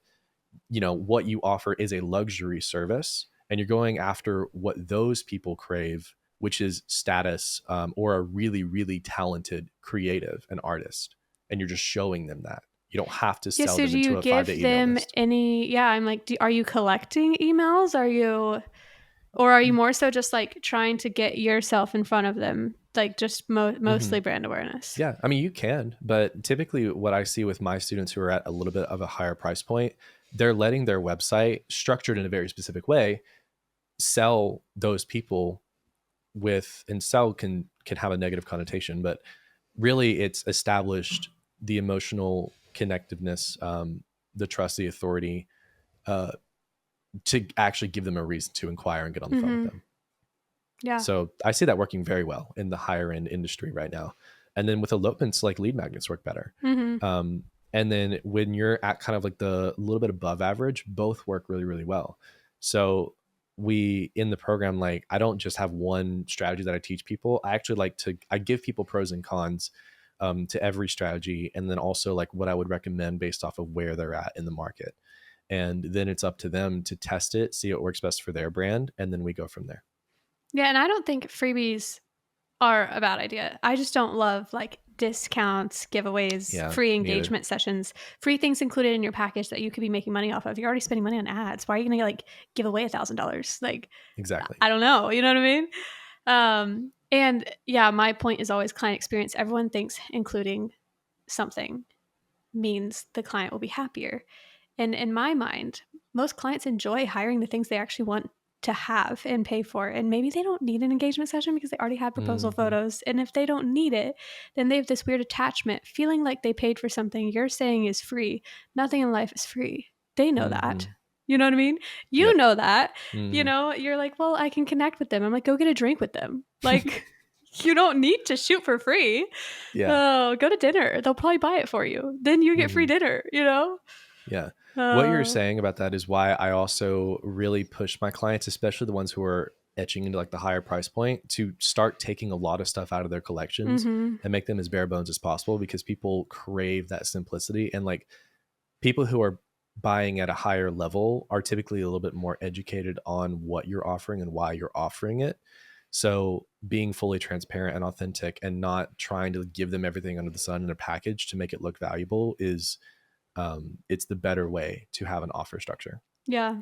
what you offer is a luxury service and you're going after what those people crave, which is status, or a really, really talented creative and artist. And you're just showing them that. You don't have to Yeah, sell so them do you into a 5-day give email them list. any, yeah, I'm like, are you collecting emails? Or are you more so just like trying to get yourself in front of them? Like just mostly brand awareness. Yeah, I mean, you can, but typically what I see with my students who are at a little bit of a higher price point, they're letting their website structured in a very specific way sell those people with, and sell can have a negative connotation, but really it's established the emotional connectiveness, the trust, the authority, uh, to actually give them a reason to inquire and get on the phone with them. Yeah. So I see that working very well in the higher end industry right now. And then with elopements, like lead magnets work better. And then when you're at kind of like the little bit above average, both work really, really well. So we in the program, like I don't just have one strategy that I teach people. I actually I give people pros and cons, to every strategy. And then also like what I would recommend based off of where they're at in the market. And then it's up to them to test it, see what works best for their brand. And then we go from there. Yeah, and I don't think freebies are a bad idea. I just don't love like discounts, giveaways, Yeah, free me either. engagement sessions, free things included in your package that you could be making money off of. You're already spending money on ads. Why are you going to like give away $1,000? Like, Exactly. I don't know. You know what I mean? And yeah, my point is always client experience. Everyone thinks including something means the client will be happier. And in my mind, most clients enjoy hiring the things they actually want to have and pay for. And maybe they don't need an engagement session because they already had proposal photos. And if they don't need it, then they have this weird attachment, feeling like they paid for something you're saying is free. Nothing in life is free. They know that. You know what I mean? You Yep. know that. You know, you're like, well, I can connect with them. I'm like, go get a drink with them. Like, you don't need to shoot for free. Yeah. Oh, go to dinner. They'll probably buy it for you. Then you get free dinner, you know? Yeah. What you're saying about that is why I also really push my clients, especially the ones who are etching into like the higher price point, to start taking a lot of stuff out of their collections and make them as bare bones as possible, because people crave that simplicity. And like people who are buying at a higher level are typically a little bit more educated on what you're offering and why you're offering it. So being fully transparent and authentic and not trying to give them everything under the sun in a package to make it look valuable is it's the better way to have an offer structure. Yeah.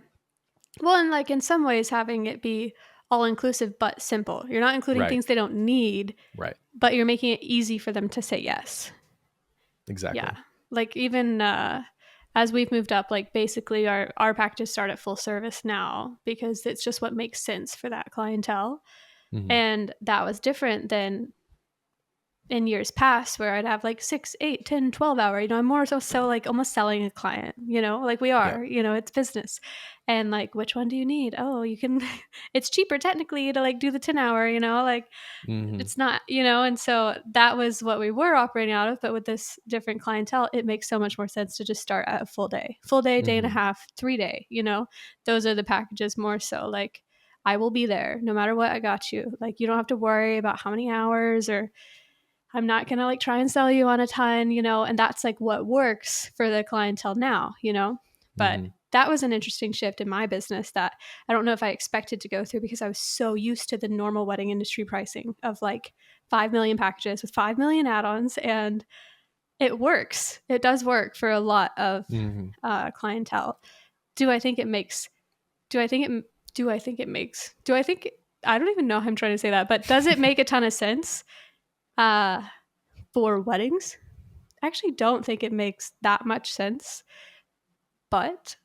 Well, and like in some ways having it be all inclusive but simple. You're not including things they don't need, but you're making it easy for them to say yes. Exactly. Yeah. Like even as we've moved up, like basically our packages start at full service now because it's just what makes sense for that clientele. And that was different than in years past where I'd have like 6, 8, 10, 12 hour, you know, I'm more so like almost selling a client, you know, like we are, you know, it's business. And like, which one do you need? Oh, you can, it's cheaper technically to like do the 10-hour, you know, like it's not, you know, and so that was what we were operating out of. But with this different clientele, it makes so much more sense to just start at a full day, day and a half, 3-day, you know, those are the packages more so like, I will be there no matter what. I got you. Like, you don't have to worry about how many hours, or I'm not going to like try and sell you on a ton, you know, and that's like what works for the clientele now, you know, but that was an interesting shift in my business that I don't know if I expected to go through because I was so used to the normal wedding industry pricing of like 5 million packages with 5 million add-ons. And it works. It does work for a lot of clientele. I don't even know how I'm trying to say that, but does it make a ton of sense? For weddings, I actually don't think it makes that much sense, but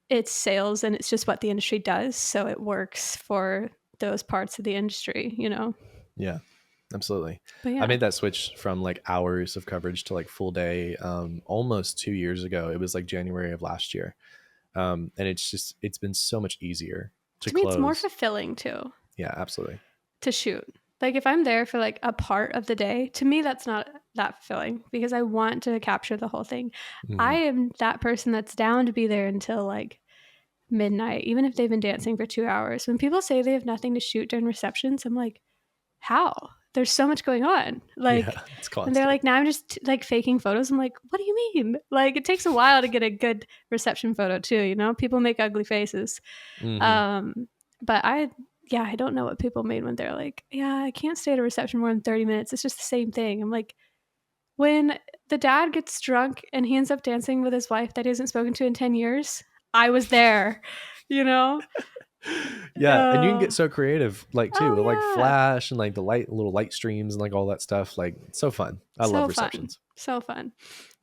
it's sales and it's just what the industry does. So it works for those parts of the industry, you know? Yeah, absolutely. Yeah. I made that switch from like hours of coverage to like full day almost 2 years ago. It was like January of last year. And it's been so much easier to me, close. it's more fulfilling too. Yeah, absolutely. To shoot. Like if I'm there for like a part of the day, to me, that's not that fulfilling because I want to capture the whole thing. I am that person that's down to be there until like midnight, even if they've been dancing for 2 hours. When people say they have nothing to shoot during receptions, I'm like, how? There's so much going on. Like, it's constant. And they're like, now I'm just like faking photos. I'm like, what do you mean? Like, it takes a while to get a good reception photo too, you know? People make ugly faces. But I don't know what people mean when they're like, yeah, I can't stay at a reception more than 30 minutes. It's just the same thing. I'm like, when the dad gets drunk and he ends up dancing with his wife that he hasn't spoken to in 10 years, I was there, you know? Yeah, and you can get so creative, like too, with like flash and like the little light streams and like all that stuff. Like, it's so fun. I love receptions. So fun.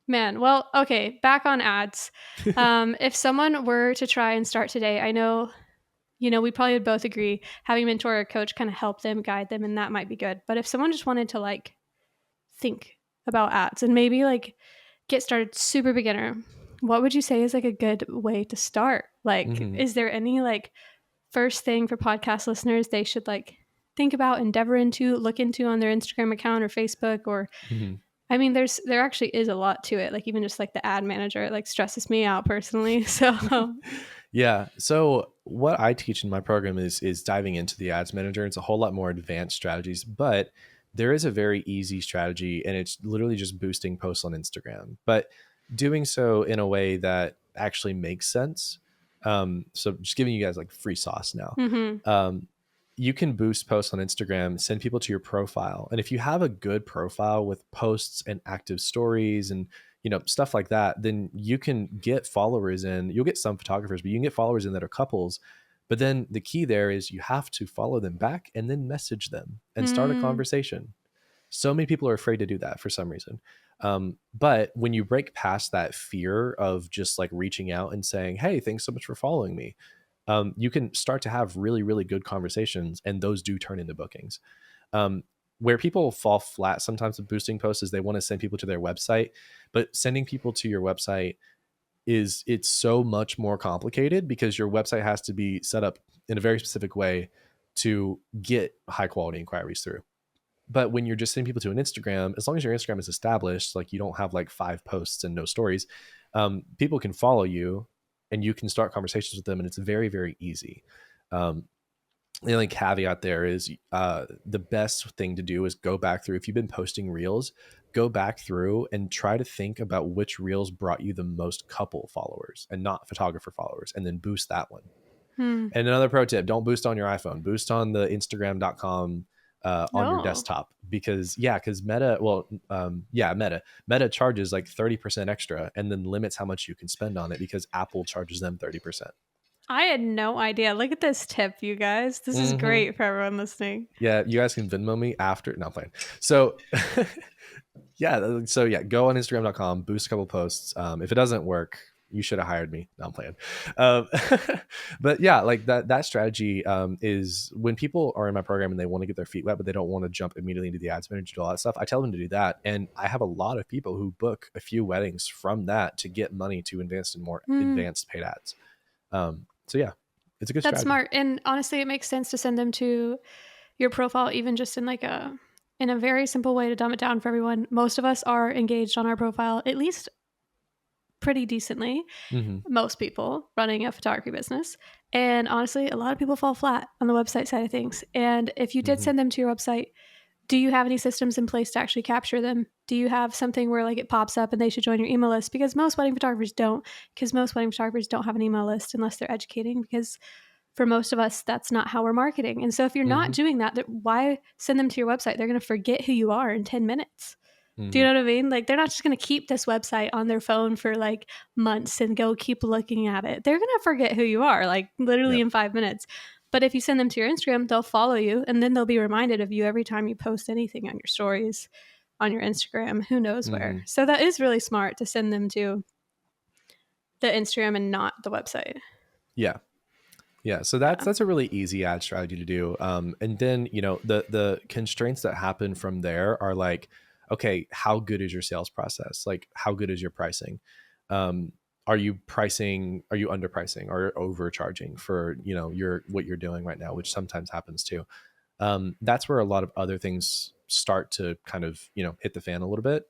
Man, well, okay, back on ads. If someone were to try and start today, I know, you know, we probably would both agree having a mentor or a coach kind of help them, guide them, and that might be good. But if someone just wanted to like think about ads and maybe like get started super beginner, what would you say is like a good way to start? Like, is there any like first thing for podcast listeners they should like think about, endeavor into, look into on their Instagram account or Facebook? Or I mean, there actually is a lot to it. Like even just like the ad manager, it like stresses me out personally. So yeah. So what I teach in my program is diving into the ads manager. It's a whole lot more advanced strategies, but there is a very easy strategy, and it's literally just boosting posts on Instagram, but doing so in a way that actually makes sense. So just giving you guys like free sauce now. you can boost posts on Instagram, send people to your profile. And if you have a good profile with posts and active stories and, stuff like that, then you can get followers in. You'll get some photographers, but you can get followers in that are couples. But then the key there is you have to follow them back and then message them and start a Mm. conversation. So many people are afraid to do that for some reason. But when you break past that fear of just like reaching out and saying, hey, thanks so much for following me, you can start to have really, really good conversations, and those do turn into bookings. Where people fall flat sometimes with boosting posts is they want to send people to their website, but sending people to your website it's so much more complicated because your website has to be set up in a very specific way to get high quality inquiries through. But when you're just sending people to an Instagram, as long as your Instagram is established, like you don't have like 5 posts and no stories, people can follow you and you can start conversations with them, and it's very, very easy. The only caveat there is the best thing to do is go back through. If you've been posting reels, go back through and try to think about which reels brought you the most couple followers and not photographer followers, and then boost that one. Hmm. And another pro tip, don't boost on your iPhone, boost on the Instagram.com on your Oh, desktop, because Meta charges like 30% extra and then limits how much you can spend on it because Apple charges them 30%. I had no idea. Look at this tip, you guys. This is Mm-hmm. great for everyone listening. Yeah, you guys can Venmo me after. No, I'm playing. So, go on Instagram.com, boost a couple posts. If it doesn't work, you should have hired me. No, I'm playing. Um, but yeah, like that strategy is when people are in my program and they want to get their feet wet, but they don't want to jump immediately into the ads manager, do all that stuff. I tell them to do that, and I have a lot of people who book a few weddings from that to get money to invest in more Hmm. advanced paid ads. So yeah, it's a good That's strategy. smart. And honestly, it makes sense to send them to your profile, even just in like a very simple way to dumb it down for everyone. Most of us are engaged on our profile, at least pretty decently. Mm-hmm. Most people running a photography business. And honestly, a lot of people fall flat on the website side of things. And if you did Mm-hmm. send them to your website, do you have any systems in place to actually capture them? Do you have something where like it pops up and they should join your email list? Because most wedding photographers don't, because most wedding photographers don't have an email list unless they're educating, because for most of us, that's not how we're marketing. And so if you're not Mm-hmm. doing that, why send them to your website? They're going to forget who you are in 10 minutes. Do you Mm-hmm. know what I mean? Like they're not just going to keep this website on their phone for like months and go keep looking at it. They're going to forget who you are like literally Yep. in 5 minutes. But if you send them to your Instagram, they'll follow you and then they'll be reminded of you every time you post anything on your stories, on your Instagram, who knows Mm-hmm. where. So that is really smart to send them to the Instagram and not the website. Yeah. Yeah, so Yeah. that's a really easy ad strategy to do. And then the constraints that happen from there are like, okay, how good is your sales process? Like, how good is your pricing? Um, are you pricing? Are you underpricing or overcharging for your what you're doing right now, which sometimes happens too. That's where a lot of other things start to kind of hit the fan a little bit.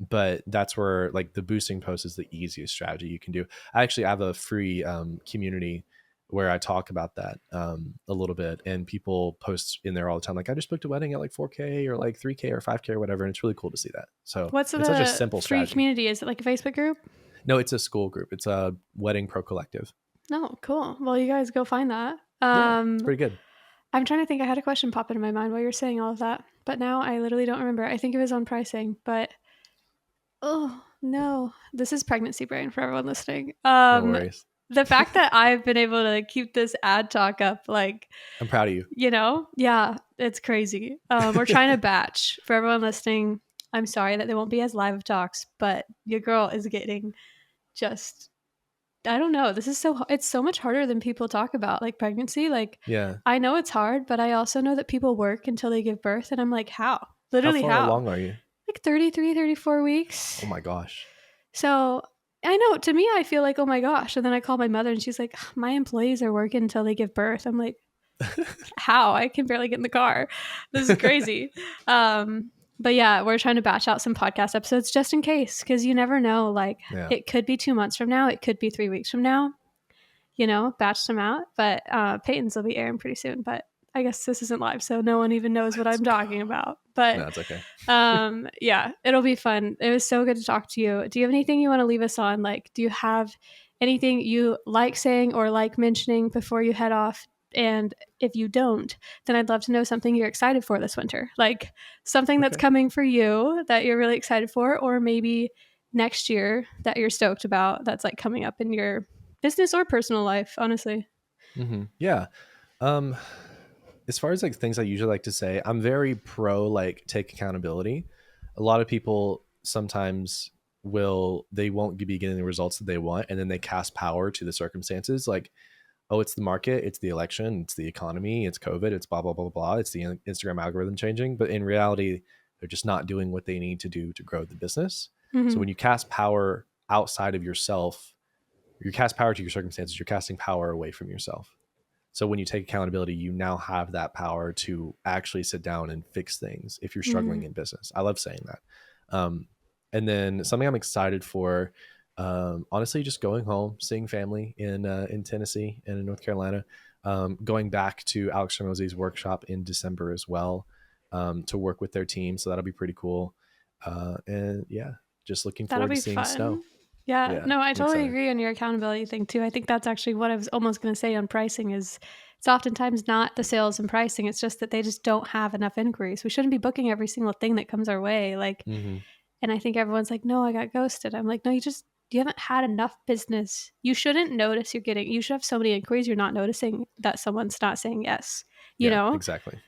But that's where like the boosting post is the easiest strategy you can do. I actually have a free community where I talk about that a little bit, and people post in there all the time. Like, I just booked a wedding at like 4K or like 3K or 5K or whatever. And it's really cool to see that. So What's it's such a the simple free strategy. community? Is it like a Facebook group? No, it's a school group. It's a wedding pro collective. No, cool. Well, you guys go find that. Yeah, it's pretty good. I'm trying to think. I had a question pop into my mind while you're saying all of that, but now I literally don't remember. I think it was on pricing, but oh no, this is pregnancy brain for everyone listening. No worries. The fact that I've been able to keep this ad talk up, like, I'm proud of you. yeah, it's crazy. We're trying to batch for everyone listening. I'm sorry that they won't be as live of talks, but your girl is getting just I don't know. It's so much harder than people talk about, like pregnancy. Like, Yeah. I know it's hard, but I also know that people work until they give birth. And I'm like, how? How Literally, far how? along are you? Like 33, 34 weeks. Oh my gosh. So I know to me, I feel like, oh my gosh. And then I call my mother and she's like, my employees are working until they give birth. I'm like, how? I can barely get in the car. This is crazy. But yeah, we're trying to batch out some podcast episodes just in case, because you never know. Like, Yeah. it could be 2 months from now, it could be 3 weeks from now. Batch them out. But Peyton's will be airing pretty soon. But I guess this isn't live, so no one even knows what Let's I'm talking go. about. But No, it's okay. yeah, it'll be fun. It was so good to talk to you. Do you have anything you want to leave us on? Like, do you have anything you like saying or like mentioning before you head off? And if you don't, then I'd love to know something you're excited for this winter, like something that's Okay. coming for you that you're really excited for, or maybe next year that you're stoked about that's like coming up in your business or personal life, honestly. Yeah. Um, as far as like things I usually like to say, I'm very pro like take accountability. A lot of people sometimes they won't be getting the results that they want, and then they cast power to the circumstances. Like, oh, it's the market, it's the election, it's the economy, it's COVID, it's blah blah blah blah. It's the Instagram algorithm changing, but in reality, they're just not doing what they need to do to grow the business. So Mm-hmm. when you cast power outside of yourself, you cast power to your circumstances, you're casting power away from yourself. So when you take accountability, you now have that power to actually sit down and fix things if you're Mm-hmm. struggling in business. I love saying that. And then something I'm excited for, honestly, just going home, seeing family in Tennessee and in North Carolina, going back to Alex Hormozzi's workshop in December as well, to work with their team. So that'll be pretty cool. And yeah, just looking That'll forward to be seeing snow. fun. Yeah, Yeah, no, I I'm totally excited. agree on your accountability thing too. I think that's actually what I was almost going to say on pricing is it's oftentimes not the sales and pricing. It's just that they just don't have enough inquiries. We shouldn't be booking every single thing that comes our way. Like, Mm-hmm. and I think everyone's like, no, I got ghosted. I'm like, no, you haven't had enough business. You shouldn't notice you should have so many inquiries. You're not noticing that someone's not saying yes, you Yeah, know? exactly.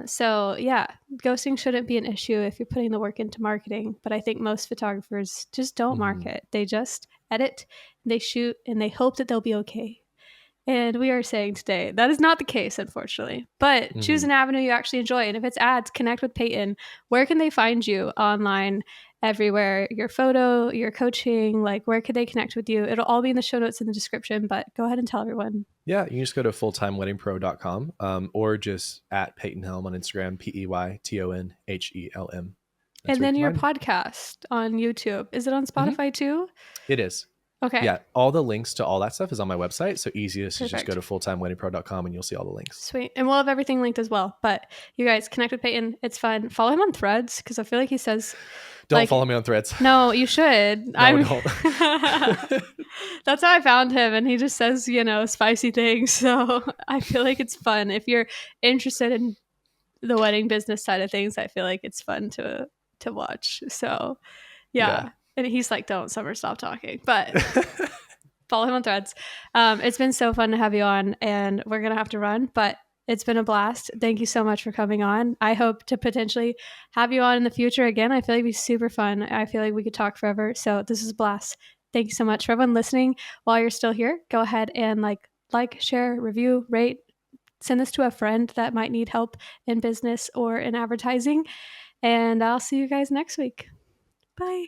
So yeah, ghosting shouldn't be an issue if you're putting the work into marketing. But I think most photographers just don't Mm-hmm. market. They just edit, they shoot, and they hope that they'll be okay. And we are saying today that is not the case, unfortunately. But choose Mm-hmm. an avenue you actually enjoy. And if it's ads, connect with Peyton. Where can they find you online? Everywhere. Your photo, your coaching, like where could they connect with you? It'll all be in the show notes in the description, but go ahead and tell everyone. Yeah, you can just go to fulltimeweddingpro.com, or just at Peyton Helm on Instagram, PeytonHelm. That's And where you then can your find me. podcast on YouTube. Is it on Mm-hmm. Spotify too? It is. Okay. Yeah, all the links to all that stuff is on my website. So easiest is just go Perfect. to fulltimeweddingpro.com and you'll see all the links. Sweet. And we'll have everything linked as well. But you guys connect with Peyton. It's fun. Follow him on Threads because I feel like he says, Don't like, follow me on Threads. no, you should. No, I'm. don't. That's how I found him. And he just says, spicy things. So I feel like it's fun. If you're interested in the wedding business side of things, I feel like it's fun to watch. So Yeah. yeah. And he's like, don't, Summer, stop talking. But follow him on Threads. It's been so fun to have you on, and we're gonna have to run, but it's been a blast. Thank you so much for coming on. I hope to potentially have you on in the future again. I feel like it'd be super fun. I feel like we could talk forever. So this is a blast. Thank you so much for everyone listening. While you're still here, go ahead and share, review, rate. Send this to a friend that might need help in business or in advertising. And I'll see you guys next week. Bye.